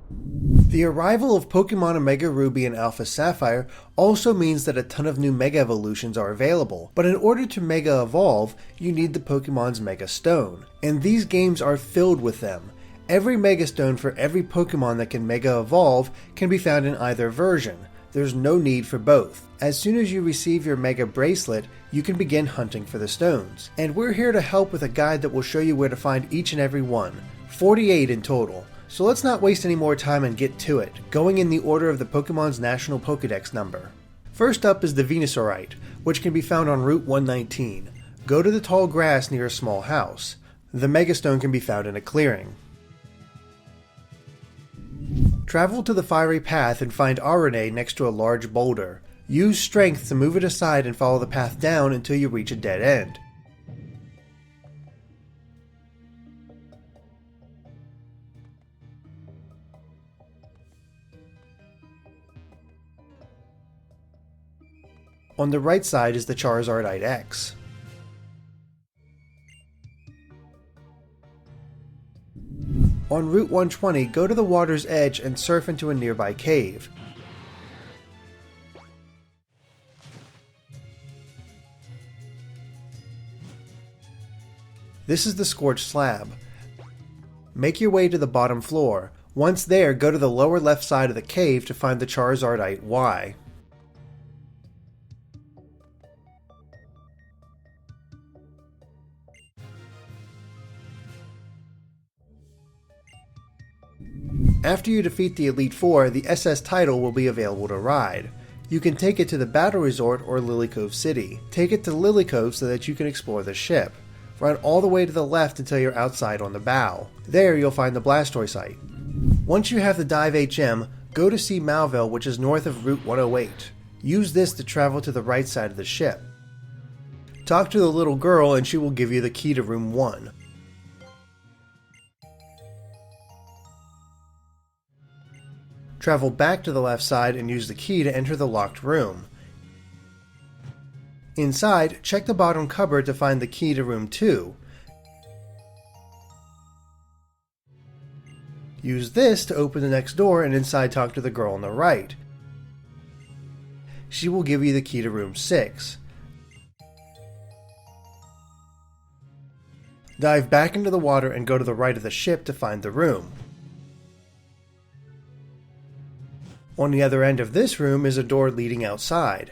The arrival of Pokemon Omega Ruby and Alpha Sapphire also means that a ton of new Mega Evolutions are available, but in order to Mega Evolve, you need the Pokemon's Mega Stone, and these games are filled with them. Every Mega Stone for every Pokemon that can Mega Evolve can be found in either version. There's no need for both. As soon as you receive your Mega Bracelet, you can begin hunting for the stones. And we're here to help with a guide that will show you where to find each and every one. 48 in total. So let's not waste any more time and get to it, going in the order of the Pokemon's National Pokedex number. First up is the Venusaurite, which can be found on Route 119. Go to the tall grass near a small house. The Mega Stone can be found in a clearing. Travel to the fiery path and find Arene next to a large boulder. Use strength to move it aside and follow the path down until you reach a dead end. On the right side is the Charizardite X. On Route 120, go to the water's edge and surf into a nearby cave. This is the Scorched Slab. Make your way to the bottom floor. Once there, go to the lower left side of the cave to find the Charizardite Y. After you defeat the Elite Four, the SS title will be available to ride. You can take it to the Battle Resort or Lily Cove City. Take it to Lily Cove so that you can explore the ship. Run all the way to the left until you're outside on the bow. There you'll find the Blastoise site. Once you have the Dive HM, go to see Malville, which is north of Route 108. Use this to travel to the right side of the ship. Talk to the little girl and she will give you the key to Room 1. Travel back to the left side and use the key to enter the locked room. Inside, check the bottom cupboard to find the key to Room 2. Use this to open the next door and inside talk to the girl on the right. She will give you the key to Room 6. Dive back into the water and go to the right of the ship to find the room. On the other end of this room is a door leading outside.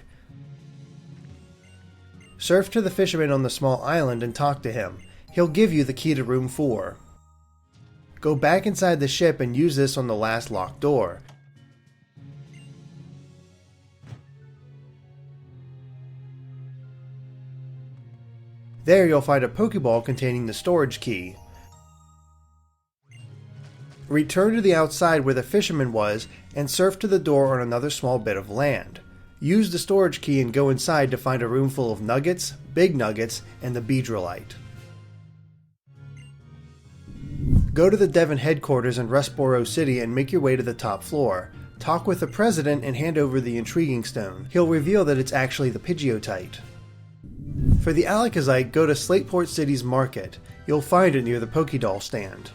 Surf to the fisherman on the small island and talk to him. He'll give you the key to Room 4. Go back inside the ship and use this on the last locked door. There you'll find a Pokeball containing the storage key. Return to the outside where the fisherman was and surf to the door on another small bit of land. Use the storage key and go inside to find a room full of nuggets, big nuggets, and the Beedrillite. Go to the Devon headquarters in Rustboro City and make your way to the top floor. Talk with the president and hand over the intriguing stone. He'll reveal that it's actually the Pidgeotite. For the Alakazite, go to Slateport City's market. You'll find it near the Pokédoll stand.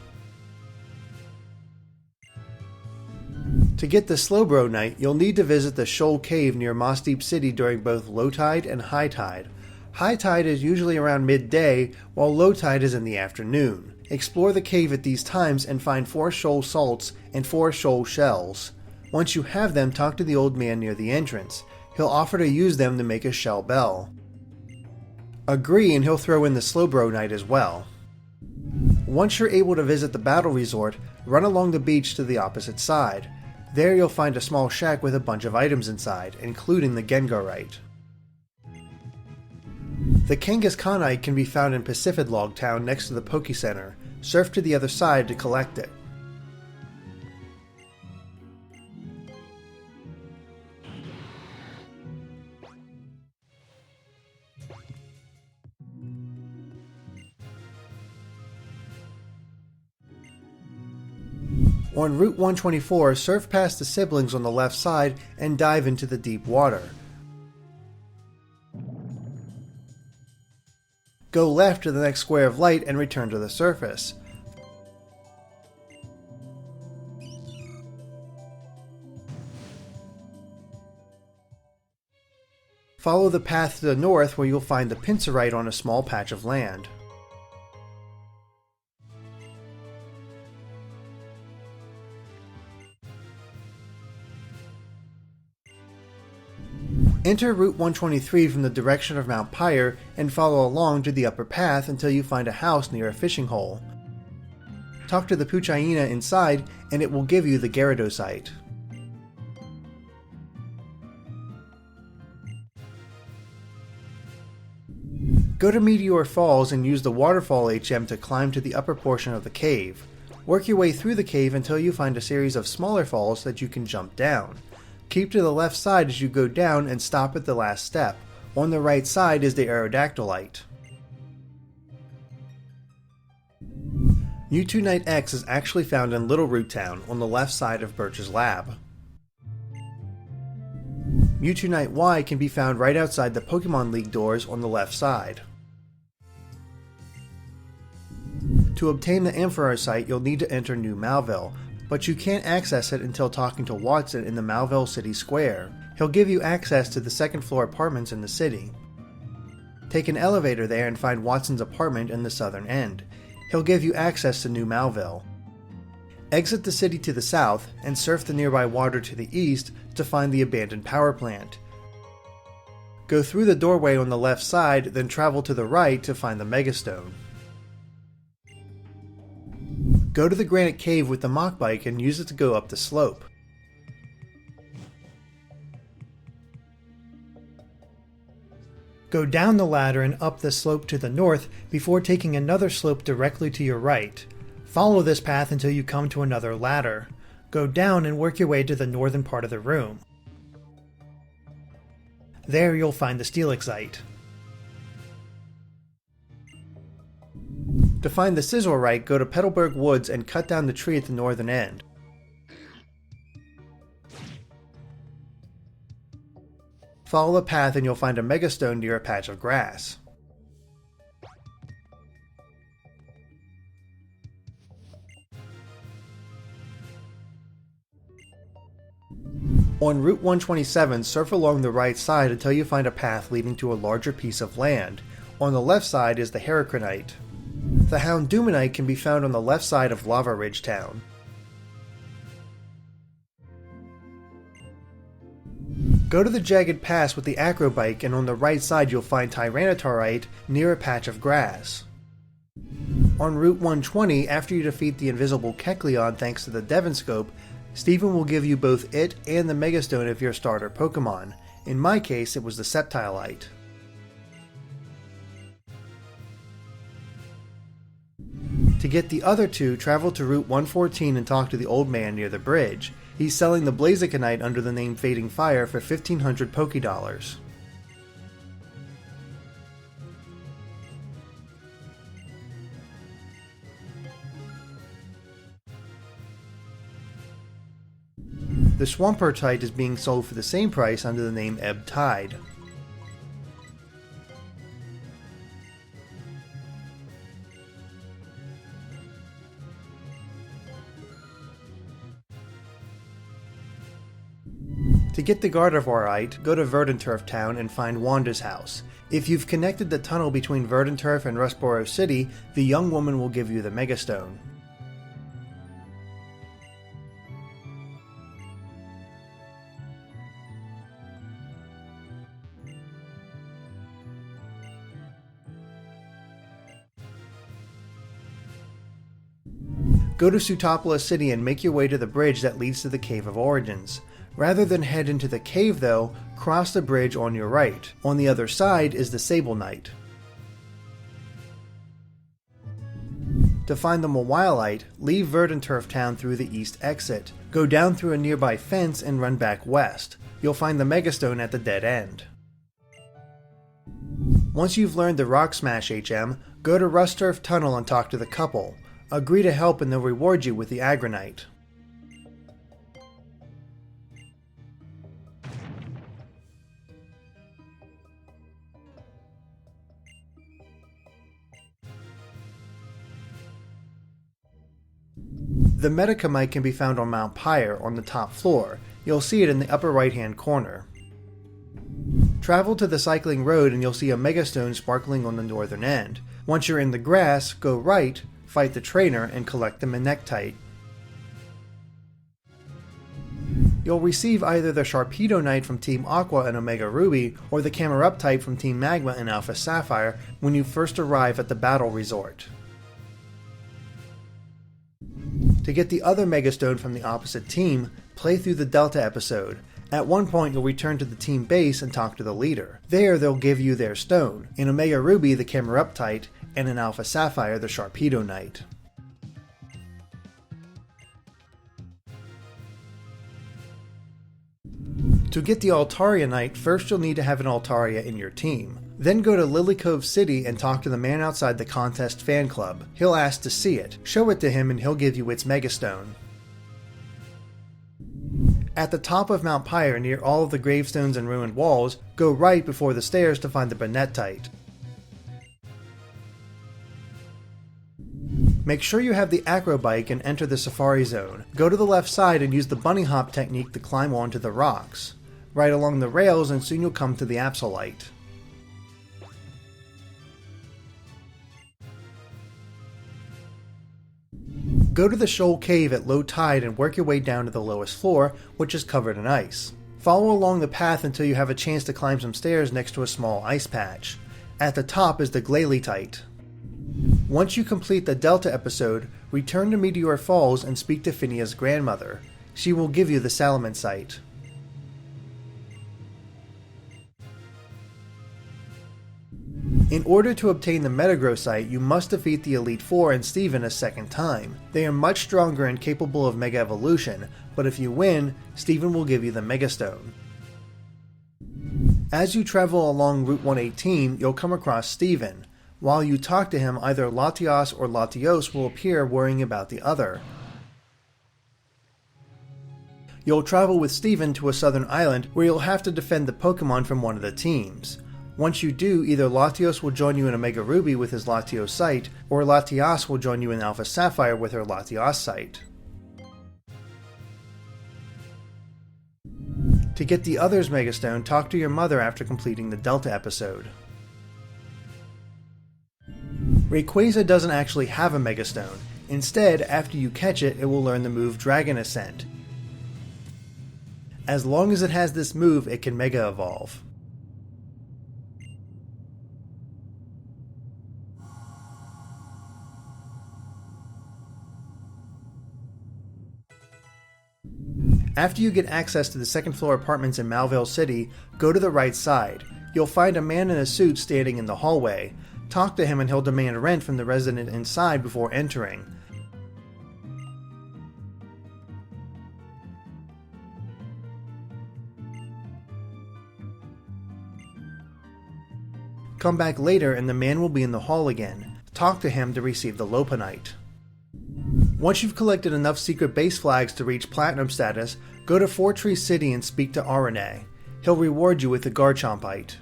To get the Slowbro you'll need to visit the Shoal Cave near Moss Deep City during both low tide and high tide. High tide is usually around midday, while low tide is in the afternoon. Explore the cave at these times and find 4 shoal salts and 4 shoal shells. Once you have them, talk to the old man near the entrance. He'll offer to use them to make a shell bell. Agree and he'll throw in the Slowbro as well. Once you're able to visit the Battle Resort, run along the beach to the opposite side. There you'll find a small shack with a bunch of items inside, including the Gengarite. The Kangaskhanite can be found in Pacifidlog Town next to the Poke Center. Surf to the other side to collect it. On Route 124, surf past the siblings on the left side and dive into the deep water. Go left to the next square of light and return to the surface. Follow the path to the north where you'll find the pincerite on a small patch of land. Enter Route 123 from the direction of Mount Pyre and follow along to the upper path until you find a house near a fishing hole. Talk to the Puchaina inside and it will give you the Gyarados. Go to Meteor Falls and use the Waterfall HM to climb to the upper portion of the cave. Work your way through the cave until you find a series of smaller falls that you can jump down. Keep to the left side as you go down and stop at the last step. On the right side is the Aerodactylite. Mewtwo X is actually found in Littleroot Town on the left side of Birch's lab. Mewtwo Y can be found right outside the Pokemon League doors on the left side. To obtain the Ampharos, you'll need to enter New Malville, but you can't access it until talking to Watson in the Malville City Square. He'll give you access to the second floor apartments in the city. Take an elevator there and find Watson's apartment in the southern end. He'll give you access to New Malville. Exit the city to the south and surf the nearby water to the east to find the abandoned power plant. Go through the doorway on the left side, then travel to the right to find the Megastone. Go to the Granite Cave with the Mach Bike and use it to go up the slope. Go down the ladder and up the slope to the north before taking another slope directly to your right. Follow this path until you come to another ladder. Go down and work your way to the northern part of the room. There you'll find the Steelixite. To find the Sizzlerite, go to Petalburg Woods and cut down the tree at the northern end. Follow the path and you'll find a Megastone near a patch of grass. On Route 127, surf along the right side until you find a path leading to a larger piece of land. On the left side is the Heracronite. The Houndumanite can be found on the left side of Lavaridge Town. Go to the Jagged Pass with the Acrobike and on the right side you'll find Tyranitarite near a patch of grass. On Route 120, after you defeat the invisible Kecleon thanks to the Devinscope, Steven will give you both it and the Megastone of your starter Pokemon. In my case, it was the Sceptilite. To get the other two, travel to Route 114 and talk to the old man near the bridge. He's selling the Blazikenite under the name Fading Fire for 1,500 Pokédollars. The Swampert is being sold for the same price under the name Ebb Tide. To get the Gardevoirite, go to Verdanturf Town and find Wanda's house. If you've connected the tunnel between Verdanturf and Rustboro City, the young woman will give you the Megastone. Go to Sutopolis City and make your way to the bridge that leads to the Cave of Origins. Rather than head into the cave though, cross the bridge on your right. On the other side is the Sable Knight. To find the Mawilite, leave Verdanturf Town through the east exit. Go down through a nearby fence and run back west. You'll find the Megastone at the dead end. Once you've learned the Rock Smash HM, go to Rusturf Tunnel and talk to the couple. Agree to help and they'll reward you with the Agronite. The Metacomite can be found on Mount Pyre on the top floor. You'll see it in the upper right hand corner. Travel to the cycling road and you'll see a megastone sparkling on the northern end. Once you're in the grass, go right, fight the trainer, and collect the Manectite. You'll receive either the Sharpedo from Team Aqua and Omega Ruby, or the Cameruptite from Team Magma and Alpha Sapphire when you first arrive at the Battle Resort. To get the other Megastone from the opposite team, play through the Delta episode. At one point you'll return to the team base and talk to the leader. There they'll give you their stone, in Omega Ruby the Cameruptite, and in Alpha Sapphire the Sharpedo. To get the Altaria, first you'll need to have an Altaria in your team. Then go to Lily Cove City and talk to the man outside the contest fan club. He'll ask to see it. Show it to him and he'll give you its Megastone. At the top of Mount Pyre, near all of the gravestones and ruined walls, go right before the stairs to find the Banetite. Make sure you have the Acro Bike and enter the Safari Zone. Go to the left side and use the bunny hop technique to climb onto the rocks. Ride along the rails and soon you'll come to the Absolite. Go to the Shoal Cave at low tide and work your way down to the lowest floor, which is covered in ice. Follow along the path until you have a chance to climb some stairs next to a small ice patch. At the top is the Glalie. Once you complete the Delta episode, return to Meteor Falls and speak to Phinea's grandmother. She will give you the Salamencite. In order to obtain the Metagrossite, you must defeat the Elite Four and Steven a second time. They are much stronger and capable of Mega Evolution, but if you win, Steven will give you the Megastone. As you travel along Route 118, you'll come across Steven. While you talk to him, either Latios or Latios will appear worrying about the other. You'll travel with Steven to a southern island where you'll have to defend the Pokémon from one of the teams. Once you do, either Latios will join you in Omega Ruby with his Latiosite, or Latias will join you in Alpha Sapphire with her Latiosite. To get the other's Megastone, talk to your mother after completing the Delta episode. Rayquaza doesn't actually have a Megastone. Instead, after you catch it, it will learn the move Dragon Ascent. As long as it has this move, it can Mega Evolve. After you get access to the second floor apartments in Malvale City, go to the right side. You'll find a man in a suit standing in the hallway. Talk to him and he'll demand rent from the resident inside before entering. Come back later and the man will be in the hall again. Talk to him to receive the Lopunite. Once you've collected enough secret base flags to reach Platinum status, go to Four Tree City and speak to Arane. He'll reward you with the Garchompite.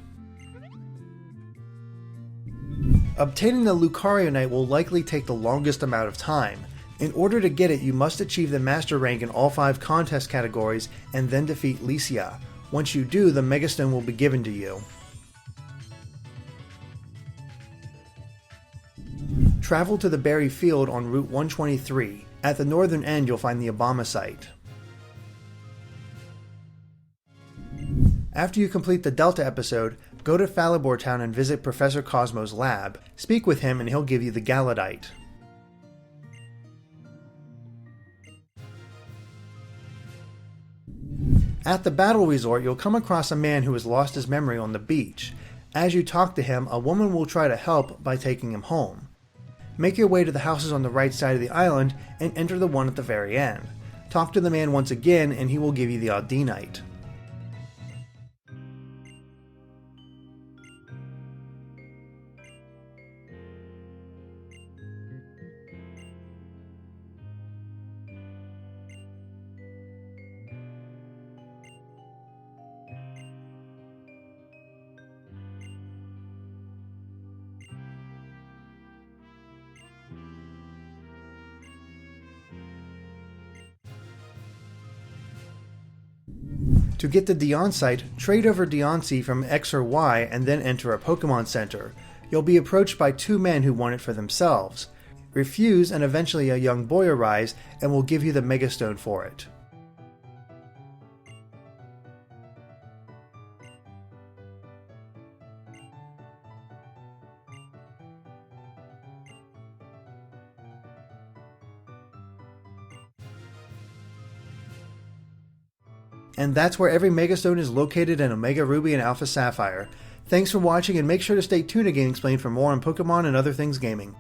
Obtaining the Lucarionite will likely take the longest amount of time. In order to get it, you must achieve the Master rank in all 5 contest categories and then defeat Licia. Once you do, the Megastone will be given to you. Travel to the Berry Field on Route 123. At the northern end, you'll find the Abomasite. After you complete the Delta episode, go to Falibor Town and visit Professor Cosmo's lab. Speak with him and he'll give you the Galadite. At the Battle Resort, you'll come across a man who has lost his memory on the beach. As you talk to him, a woman will try to help by taking him home. Make your way to the houses on the right side of the island and enter the one at the very end. Talk to the man once again and he will give you the Audinite. To get the Dion site, trade over Deoncey from X or Y and then enter a Pokemon Center. You'll be approached by 2 men who want it for themselves. Refuse and eventually a young boy arrives and will give you the Mega Stone for it. And that's where every Mega Stone is located in Omega Ruby and Alpha Sapphire. Thanks for watching, and make sure to stay tuned to GameXplain for more on Pokemon and other things gaming.